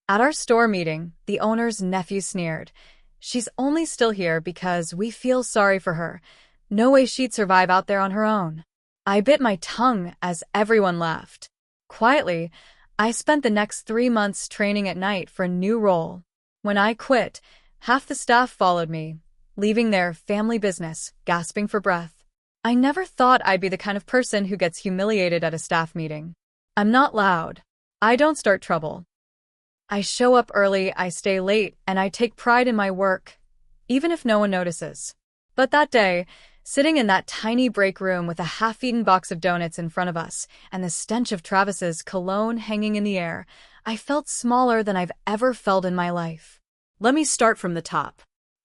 At our store meeting, the owner's nephew sneered. She's only still here because we feel sorry for her. No way she'd survive out there on her own. I bit my tongue as everyone laughed. Quietly, I spent the next 3 months training at night for a new role. When I quit, half the staff followed me, leaving their family business, gasping for breath. I never thought I'd be the kind of person who gets humiliated at a staff meeting. I'm not loud. I don't start trouble. I show up early, I stay late, and I take pride in my work, even if no one notices. But that day, sitting in that tiny break room with a half-eaten box of donuts in front of us and the stench of Travis's cologne hanging in the air, I felt smaller than I've ever felt in my life. Let me start from the top.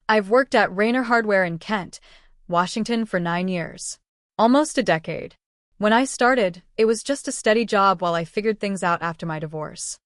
I've worked at Rainer Hardware in Kent, Washington for 9 years. Almost a decade. When I started, it was just a steady job while I figured things out after my divorce.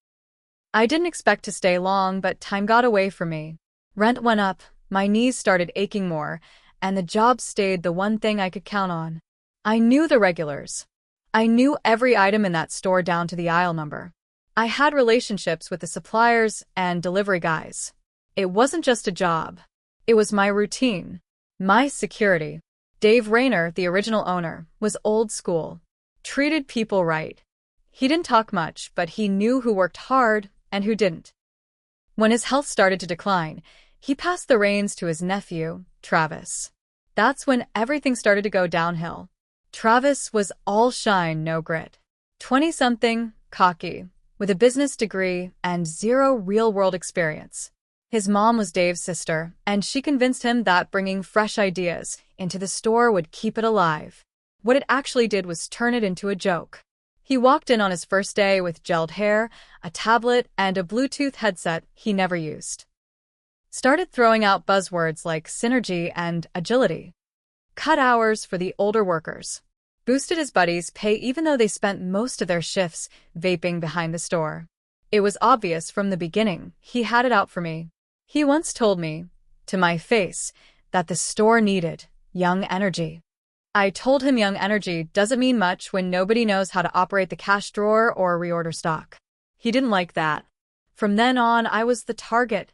I didn't expect to stay long, but time got away from me. Rent went up, my knees started aching more, and the job stayed the one thing I could count on. I knew the regulars. I knew every item in that store down to the aisle number. I had relationships with the suppliers and delivery guys. It wasn't just a job. It was my routine, my security. Dave Rainer, the original owner, was old school. Treated people right. He didn't talk much, but he knew who worked hard and who didn't. When his health started to decline, he passed the reins to his nephew, Travis. That's when everything started to go downhill. Travis was all shine, no grit. 20-something, cocky, with a business degree and zero real-world experience. His mom was Dave's sister, and she convinced him that bringing fresh ideas into the store would keep it alive. What it actually did was turn it into a joke. He walked in on his first day with gelled hair, a tablet, and a Bluetooth headset he never used. Started throwing out buzzwords like synergy and agility. Cut hours for the older workers. Boosted his buddies' pay even though they spent most of their shifts vaping behind the store. It was obvious from the beginning he had it out for me. He once told me, to my face, that the store needed young energy. I told him young energy doesn't mean much when nobody knows how to operate the cash drawer or reorder stock. He didn't like that. From then on, I was the target.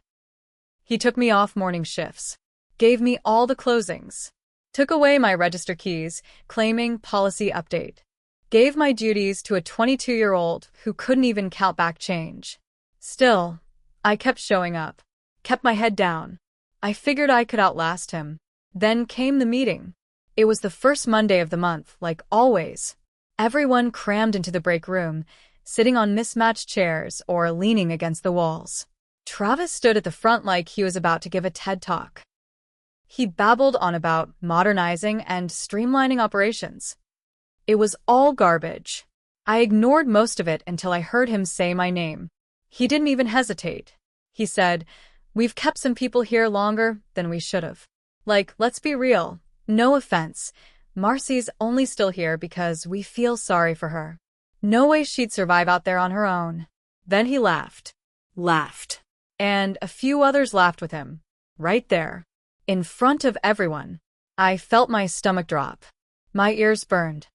He took me off morning shifts, gave me all the closings, took away my register keys, claiming policy update, gave my duties to a 22-year-old who couldn't even count back change. Still, I kept showing up, kept my head down. I figured I could outlast him. Then came the meeting. It was the first Monday of the month, like always. Everyone crammed into the break room, sitting on mismatched chairs or leaning against the walls. Travis stood at the front like he was about to give a TED Talk. He babbled on about modernizing and streamlining operations. It was all garbage. I ignored most of it until I heard him say my name. He didn't even hesitate. He said, "We've kept some people here longer than we should have. Like, let's be real. No offense. Marcy's only still here because we feel sorry for her. No way she'd survive out there on her own." Then he laughed. And a few others laughed with him. Right there. In front of everyone. I felt my stomach drop. My ears burned.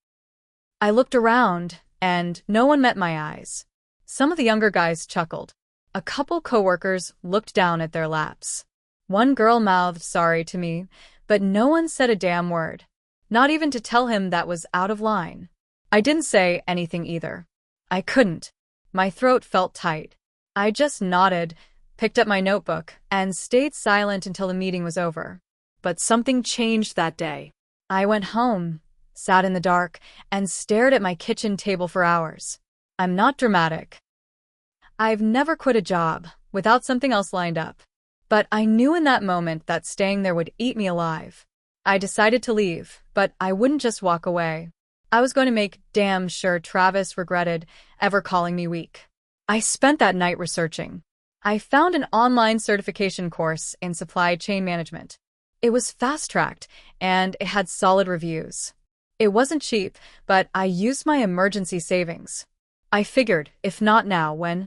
I looked around, and no one met my eyes. Some of the younger guys chuckled. A couple coworkers looked down at their laps. One girl mouthed sorry to me, but no one said a damn word. Not even to tell him that was out of line. I didn't say anything either. I couldn't. My throat felt tight. I just nodded, picked up my notebook, and stayed silent until the meeting was over. But something changed that day. I went home, sat in the dark, and stared at my kitchen table for hours. I'm not dramatic. I've never quit a job without something else lined up. But I knew in that moment that staying there would eat me alive. I decided to leave, but I wouldn't just walk away. I was going to make damn sure Travis regretted ever calling me weak. I spent that night researching. I found an online certification course in supply chain management. It was fast-tracked, and it had solid reviews. It wasn't cheap, but I used my emergency savings. I figured, if not now, when?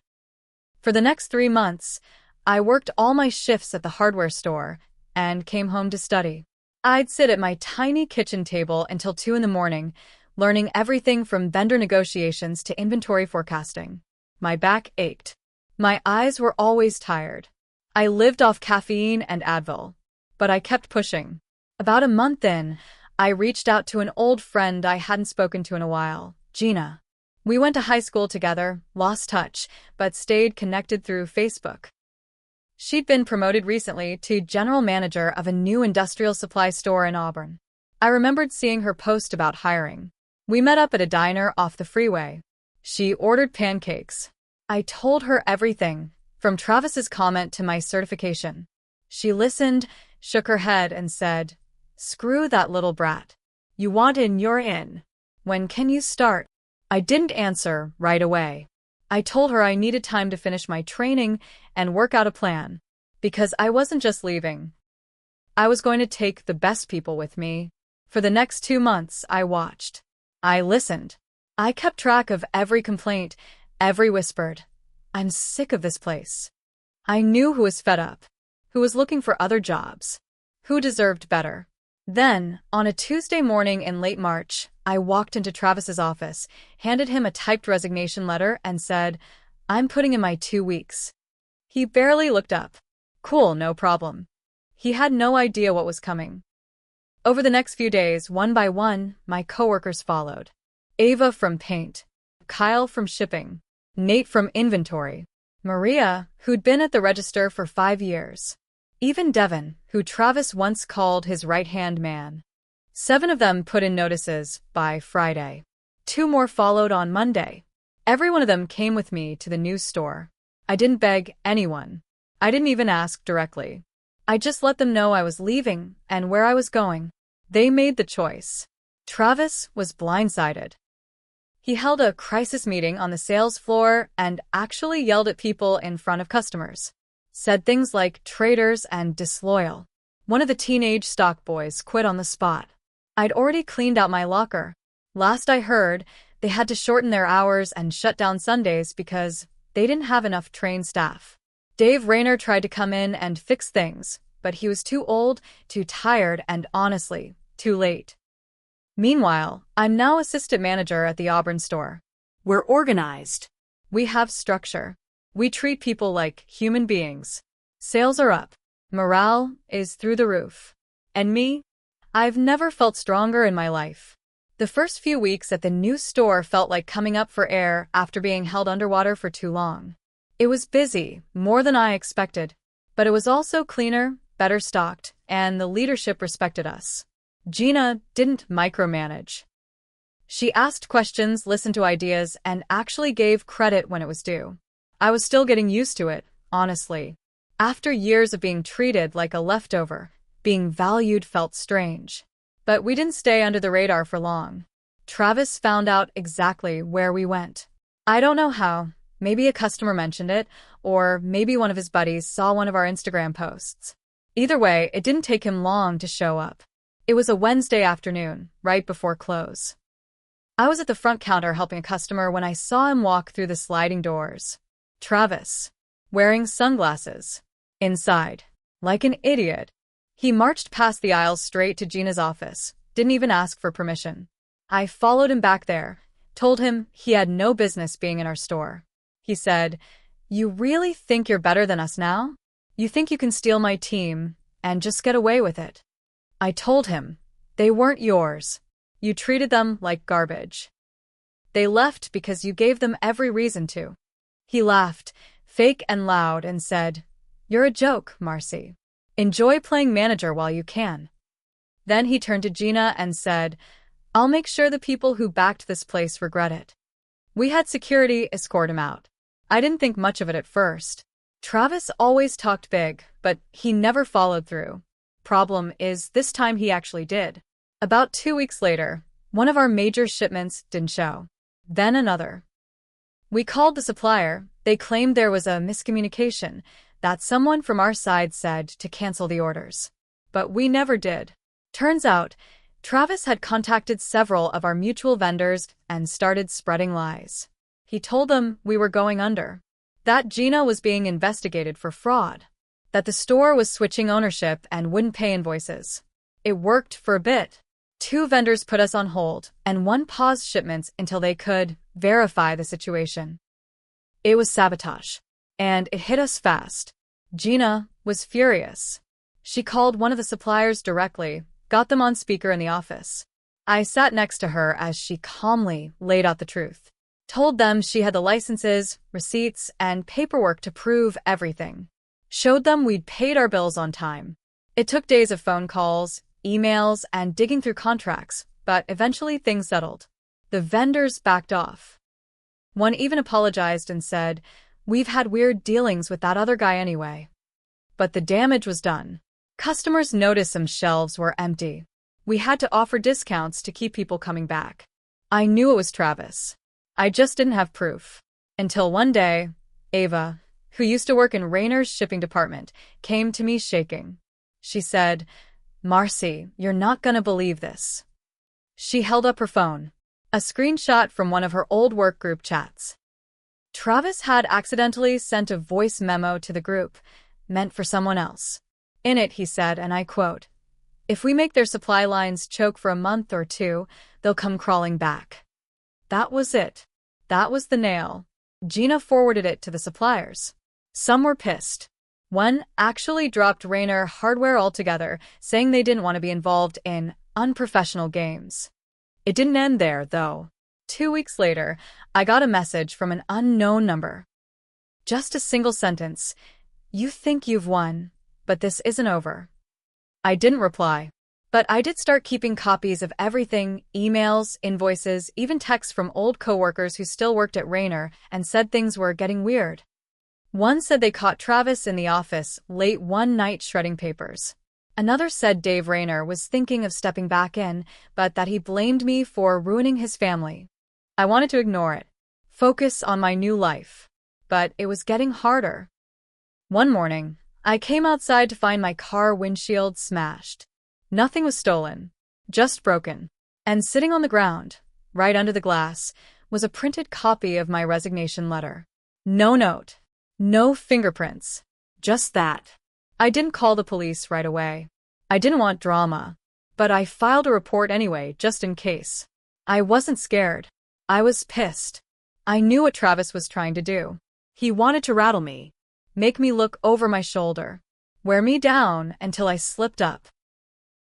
For the next 3 months, I worked all my shifts at the hardware store and came home to study. I'd sit at my tiny kitchen table until 2 in the morning, learning everything from vendor negotiations to inventory forecasting. My back ached. My eyes were always tired. I lived off caffeine and Advil. But I kept pushing. About a month in, I reached out to an old friend I hadn't spoken to in a while, Gina. We went to high school together, lost touch, but stayed connected through Facebook. She'd been promoted recently to general manager of a new industrial supply store in Auburn. I remembered seeing her post about hiring. We met up at a diner off the freeway. She ordered pancakes. I told her everything, from Travis's comment to my certification. She listened, shook her head, and said, "Screw that little brat. You want in, you're in. When can you start?" I didn't answer right away. I told her I needed time to finish my training and work out a plan. Because I wasn't just leaving. I was going to take the best people with me. For the next 2 months, I watched. I listened. I kept track of every complaint, every whispered, "I'm sick of this place." I knew who was fed up, who was looking for other jobs, who deserved better. Then, on a Tuesday morning in late March, I walked into Travis's office, handed him a typed resignation letter, and said, "I'm putting in my 2 weeks." He barely looked up. Cool, no problem. He had no idea what was coming. Over the next few days, one by one, my coworkers followed. Ava from paint, Kyle from shipping, Nate from inventory, Maria, who'd been at the register for 5 years. Even Devin, who Travis once called his right-hand man. 7 of them put in notices by Friday. 2 more followed on Monday. Every one of them came with me to the new store. I didn't beg anyone. I didn't even ask directly. I just let them know I was leaving and where I was going. They made the choice. Travis was blindsided. He held a crisis meeting on the sales floor and actually yelled at people in front of customers. Said things like traitors and disloyal. One of the teenage stock boys quit on the spot. I'd already cleaned out my locker. Last I heard, they had to shorten their hours and shut down Sundays because they didn't have enough trained staff. Dave Rayner tried to come in and fix things, but he was too old, too tired, and honestly, too late. Meanwhile, I'm now assistant manager at the Auburn store. We're organized. We have structure. We treat people like human beings. Sales are up. Morale is through the roof. And me? I've never felt stronger in my life. The first few weeks at the new store felt like coming up for air after being held underwater for too long. It was busy, more than I expected. But it was also cleaner, better stocked, and the leadership respected us. Gina didn't micromanage. She asked questions, listened to ideas, and actually gave credit when it was due. I was still getting used to it, honestly. After years of being treated like a leftover, being valued felt strange. But we didn't stay under the radar for long. Travis found out exactly where we went. I don't know how. Maybe a customer mentioned it, or maybe one of his buddies saw one of our Instagram posts. Either way, it didn't take him long to show up. It was a Wednesday afternoon, right before close. I was at the front counter helping a customer when I saw him walk through the sliding doors. Travis, wearing sunglasses. Inside, like an idiot. He marched past the aisles straight to Gina's office, didn't even ask for permission. I followed him back there, told him he had no business being in our store. He said, "You really think you're better than us now? You think you can steal my team and just get away with it?" I told him, "They weren't yours. You treated them like garbage. They left because you gave them every reason to." He laughed, fake and loud, and said, "You're a joke, Marcy. Enjoy playing manager while you can." Then he turned to Gina and said, "I'll make sure the people who backed this place regret it." We had security escort him out. I didn't think much of it at first. Travis always talked big, but he never followed through. Problem is, this time he actually did. About 2 weeks later, one of our major shipments didn't show. Then another. We called the supplier. They claimed there was a miscommunication, that someone from our side said to cancel the orders. But we never did. Turns out, Travis had contacted several of our mutual vendors and started spreading lies. He told them we were going under, that Gina was being investigated for fraud, that the store was switching ownership and wouldn't pay invoices. It worked for a bit. 2 vendors put us on hold, and 1 paused shipments until they could verify the situation. It was sabotage. And it hit us fast. Gina was furious. She called one of the suppliers directly, got them on speaker in the office. I sat next to her as she calmly laid out the truth. Told them she had the licenses, receipts, and paperwork to prove everything. Showed them we'd paid our bills on time. It took days of phone calls, emails, and digging through contracts, but eventually things settled. The vendors backed off. One even apologized and said, "We've had weird dealings with that other guy anyway." But the damage was done. Customers noticed some shelves were empty. We had to offer discounts to keep people coming back. I knew it was Travis. I just didn't have proof. Until one day, Ava, who used to work in Rayner's shipping department, came to me shaking. She said, "Marcy, you're not gonna believe this." She held up her phone. A screenshot from one of her old work group chats. Travis had accidentally sent a voice memo to the group, meant for someone else. In it, he said, and I quote, "If we make their supply lines choke for a month or two, they'll come crawling back." That was it. That was the nail. Gina forwarded it to the suppliers. Some were pissed. One actually dropped Rayner hardware altogether, saying they didn't want to be involved in unprofessional games. It didn't end there, though. 2 weeks later, I got a message from an unknown number. Just a single sentence. "You think you've won, but this isn't over." I didn't reply. But I did start keeping copies of everything, emails, invoices, even texts from old coworkers who still worked at Rayner and said things were getting weird. One said they caught Travis in the office late one night shredding papers. Another said Dave Rayner was thinking of stepping back in, but that he blamed me for ruining his family. I wanted to ignore it, focus on my new life. But it was getting harder. One morning, I came outside to find my car windshield smashed. Nothing was stolen, just broken. And sitting on the ground, right under the glass, was a printed copy of my resignation letter. No note, no fingerprints, just that. I didn't call the police right away. I didn't want drama, but I filed a report anyway, just in case. I wasn't scared. I was pissed. I knew what Travis was trying to do. He wanted to rattle me, make me look over my shoulder, wear me down until I slipped up.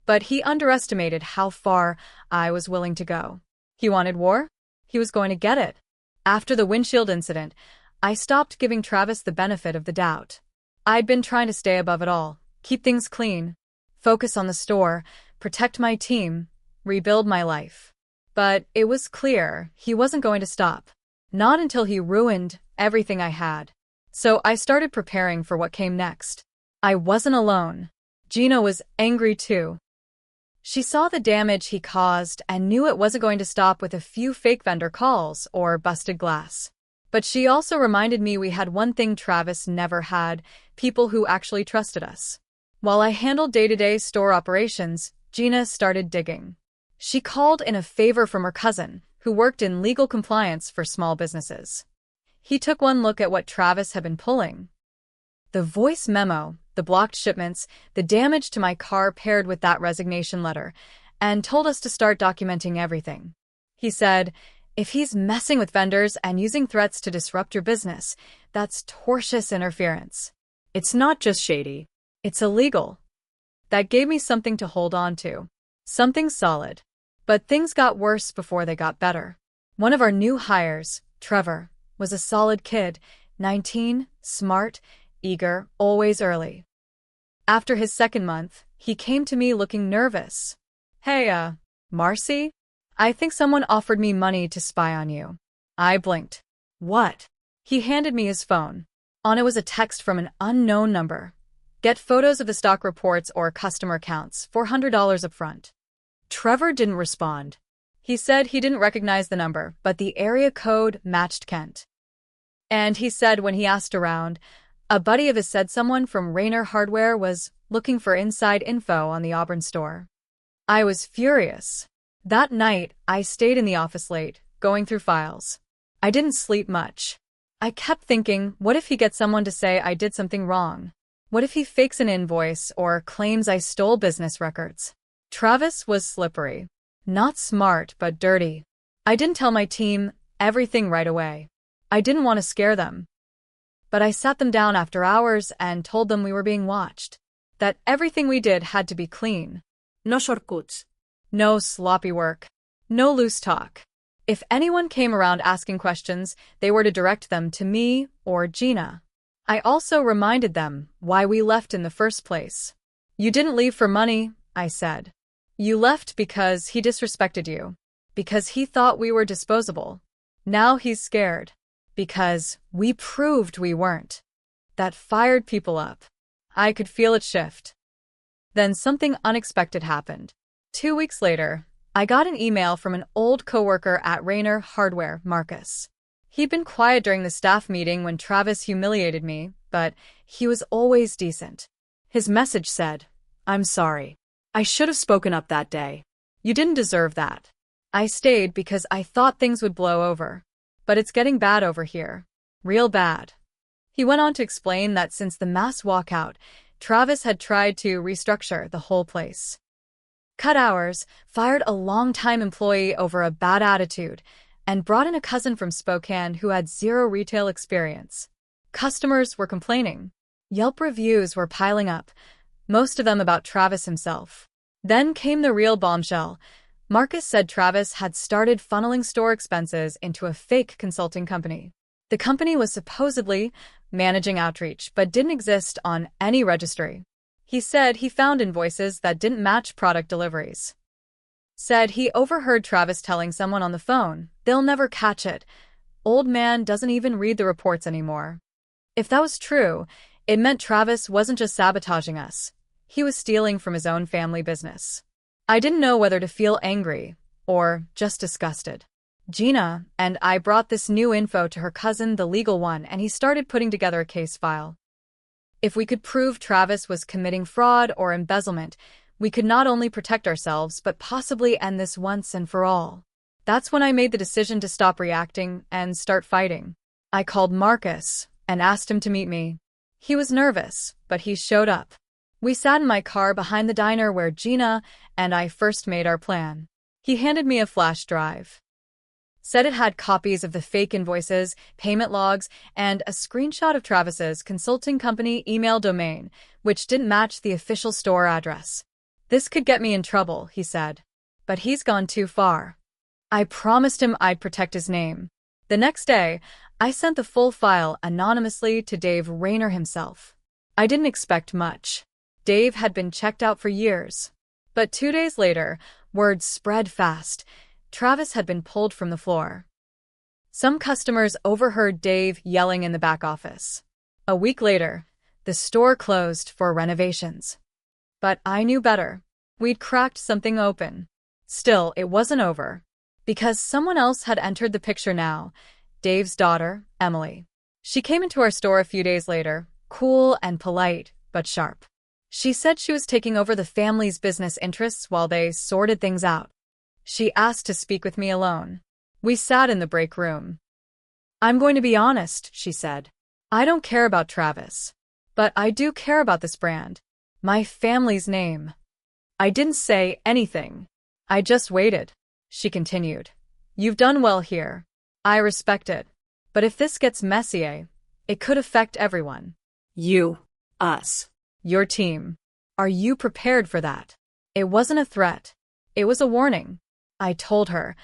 But he underestimated how far I was willing to go. He wanted war? He was going to get it. After the windshield incident, I stopped giving Travis the benefit of the doubt. I'd been trying to stay above it all, keep things clean, focus on the store, protect my team, rebuild my life. But it was clear he wasn't going to stop. Not until he ruined everything I had. So I started preparing for what came next. I wasn't alone. Gina was angry too. She saw the damage he caused and knew it wasn't going to stop with a few fake vendor calls or busted glass. But she also reminded me we had one thing Travis never had, people who actually trusted us. While I handled day-to-day store operations, Gina started digging. She called in a favor from her cousin, who worked in legal compliance for small businesses. He took one look at what Travis had been pulling. The voice memo, the blocked shipments, the damage to my car paired with that resignation letter, and told us to start documenting everything. He said, "If he's messing with vendors and using threats to disrupt your business, that's tortious interference. It's not just shady, it's illegal." That gave me something to hold on to. Something solid. But things got worse before they got better. One of our new hires, Trevor, was a solid kid, 19, smart, eager, always early. After his second month, he came to me looking nervous. "Hey, Marcy? I think someone offered me money to spy on you." I blinked. "What?" He handed me his phone. On it was a text from an unknown number. "Get photos of the stock reports or customer accounts, $400 upfront." Trevor didn't respond. He said he didn't recognize the number, but the area code matched Kent. And he said when he asked around, a buddy of his said someone from Rayner Hardware was looking for inside info on the Auburn store. I was furious. That night, I stayed in the office late, going through files. I didn't sleep much. I kept thinking, what if he gets someone to say I did something wrong? What if he fakes an invoice or claims I stole business records? Travis was slippery. Not smart, but dirty. I didn't tell my team everything right away. I didn't want to scare them. But I sat them down after hours and told them we were being watched. That everything we did had to be clean. No shortcuts. No sloppy work. No loose talk. If anyone came around asking questions, they were to direct them to me or Gina. I also reminded them why we left in the first place. You didn't leave for money, I said. You left because he disrespected you. Because he thought we were disposable. Now he's scared. Because we proved we weren't. That fired people up. I could feel it shift. Then something unexpected happened. 2 weeks later, I got an email from an old coworker at Rainer Hardware, Marcus. He'd been quiet during the staff meeting when Travis humiliated me, but he was always decent. His message said, "I'm sorry. I should have spoken up that day. You didn't deserve that. I stayed because I thought things would blow over. But it's getting bad over here. Real bad." He went on to explain that since the mass walkout, Travis had tried to restructure the whole place. Cut hours, fired a long-time employee over a bad attitude, and brought in a cousin from Spokane who had zero retail experience. Customers were complaining. Yelp reviews were piling up, most of them about Travis himself. Then came the real bombshell. Marcus said Travis had started funneling store expenses into a fake consulting company. The company was supposedly managing outreach, but didn't exist on any registry. He said he found invoices that didn't match product deliveries. Said he overheard Travis telling someone on the phone, "They'll never catch it. Old man doesn't even read the reports anymore." If that was true, it meant Travis wasn't just sabotaging us. He was stealing from his own family business. I didn't know whether to feel angry or just disgusted. Gina and I brought this new info to her cousin, the legal one, and he started putting together a case file. If we could prove Travis was committing fraud or embezzlement, we could not only protect ourselves but possibly end this once and for all. That's when I made the decision to stop reacting and start fighting. I called Marcus and asked him to meet me. He was nervous, but he showed up. We sat in my car behind the diner where Gina and I first made our plan. He handed me a flash drive. Said it had copies of the fake invoices, payment logs, and a screenshot of Travis's consulting company email domain, which didn't match the official store address. "This could get me in trouble," he said. "But he's gone too far." I promised him I'd protect his name. The next day, I sent the full file anonymously to Dave Rainer himself. I didn't expect much. Dave had been checked out for years. But 2 days later, word spread fast. Travis had been pulled from the floor. Some customers overheard Dave yelling in the back office. A week later, the store closed for renovations. But I knew better. We'd cracked something open. Still, it wasn't over. Because someone else had entered the picture now, Dave's daughter, Emily. She came into our store a few days later, cool and polite, but sharp. She said she was taking over the family's business interests while they sorted things out. She asked to speak with me alone. We sat in the break room. "I'm going to be honest," she said. "I don't care about Travis. But I do care about this brand. My family's name." I didn't say anything. I just waited. She continued. "You've done well here. I respect it. But if this gets messy, it could affect everyone. You. Us. Your team. Are you prepared for that?" It wasn't a threat. It was a warning. I told her,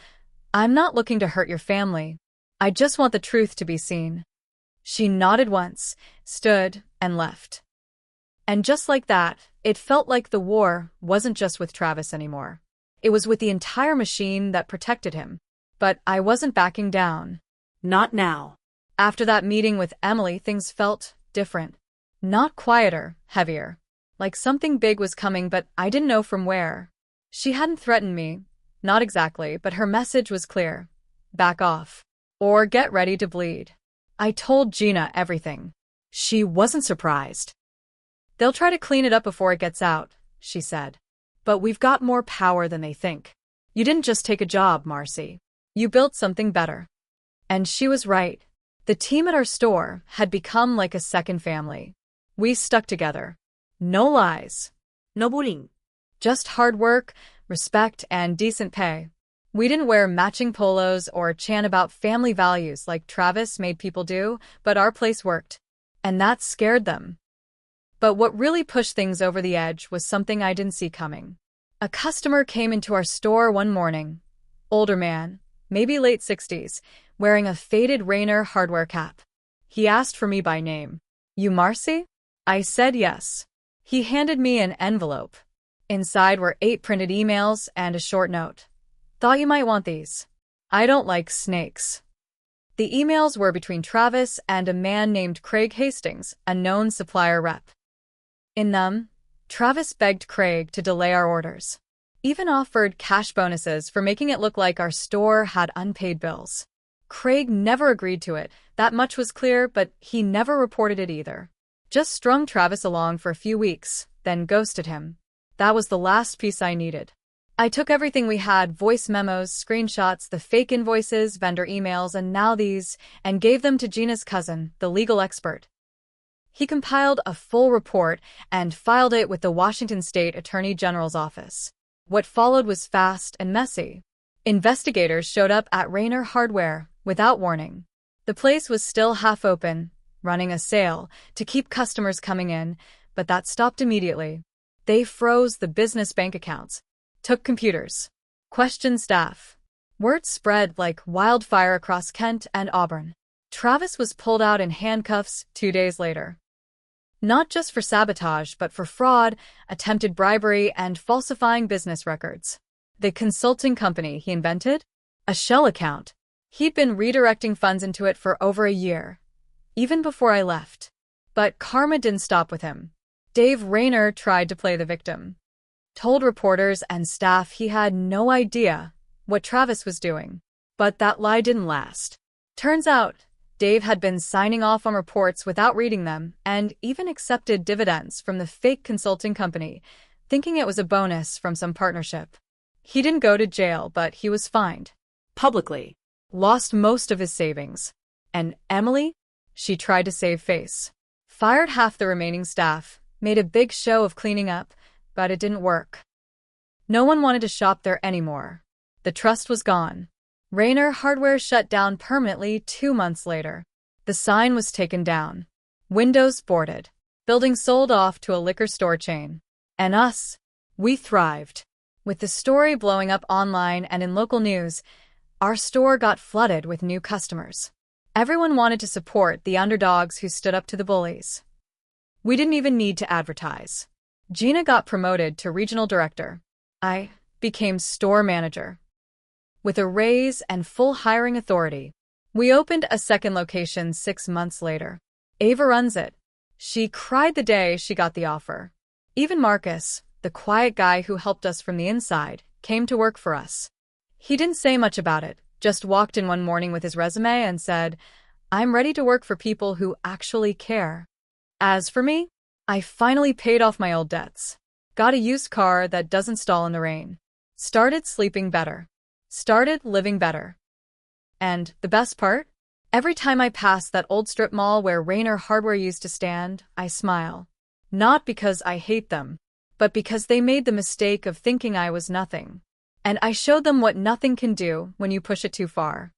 "I'm not looking to hurt your family. I just want the truth to be seen." She nodded once, stood, and left. And just like that, it felt like the war wasn't just with Travis anymore. It was with the entire machine that protected him. But I wasn't backing down. Not now. After that meeting with Emily, things felt different. Not quieter, heavier. Like something big was coming, but I didn't know from where. She hadn't threatened me. Not exactly, but her message was clear. Back off. Or get ready to bleed. I told Gina everything. She wasn't surprised. "They'll try to clean it up before it gets out," she said. "But we've got more power than they think. You didn't just take a job, Marcy. You built something better." And she was right. The team at our store had become like a second family. We stuck together. No lies. No bullying. Just hard work, respect, and decent pay. We didn't wear matching polos or chant about family values like Travis made people do, but our place worked. and that scared them. But what really pushed things over the edge was something I didn't see coming. A customer came into our store one morning. Older man, maybe late 60s, wearing a faded Rainer hardware cap. He asked for me by name. "You Marcy?" I said yes. He handed me an envelope. Inside were 8 printed emails and a short note. "Thought you might want these. I don't like snakes." The emails were between Travis and a man named Craig Hastings, a known supplier rep. In them, Travis begged Craig to delay our orders. Even offered cash bonuses for making it look like our store had unpaid bills. Craig never agreed to it, that much was clear, but he never reported it either. Just strung Travis along for a few weeks, then ghosted him. That was the last piece I needed. I took everything we had, voice memos, screenshots, the fake invoices, vendor emails, and now these, and gave them to Gina's cousin, the legal expert. He compiled a full report and filed it with the Washington State Attorney General's office. What followed was fast and messy. Investigators showed up at Rainer Hardware without warning. The place was still half open, running a sale to keep customers coming in, but that stopped immediately. They froze the business bank accounts, took computers, questioned staff. Word spread like wildfire across Kent and Auburn. Travis was pulled out in handcuffs 2 days later. Not just for sabotage, but for fraud, attempted bribery, and falsifying business records. The consulting company he invented? A shell account. He'd been redirecting funds into it for over a year, even before I left. But karma didn't stop with him. Dave Rainer tried to play the victim. Told reporters and staff he had no idea what Travis was doing. But that lie didn't last. Turns out, Dave had been signing off on reports without reading them and even accepted dividends from the fake consulting company, thinking it was a bonus from some partnership. He didn't go to jail, but he was fined. Publicly. Lost most of his savings. And Emily? She tried to save face. Fired half the remaining staff, made a big show of cleaning up, but it didn't work. No one wanted to shop there anymore. The trust was gone. Rainer Hardware shut down permanently 2 months later. The sign was taken down. Windows boarded. Building sold off to a liquor store chain. And us? We thrived. With the story blowing up online and in local news, our store got flooded with new customers. Everyone wanted to support the underdogs who stood up to the bullies. We didn't even need to advertise. Gina got promoted to regional director. I became store manager. With a raise and full hiring authority, we opened a second location 6 months later. Ava runs it. She cried the day she got the offer. Even Marcus, the quiet guy who helped us from the inside, came to work for us. He didn't say much about it, just walked in one morning with his resume and said, "I'm ready to work for people who actually care." As for me, I finally paid off my old debts. Got a used car that doesn't stall in the rain. Started sleeping better. Started living better. And the best part? Every time I pass that old strip mall where Rainer Hardware used to stand, I smile. Not because I hate them, but because they made the mistake of thinking I was nothing. And I showed them what nothing can do when you push it too far.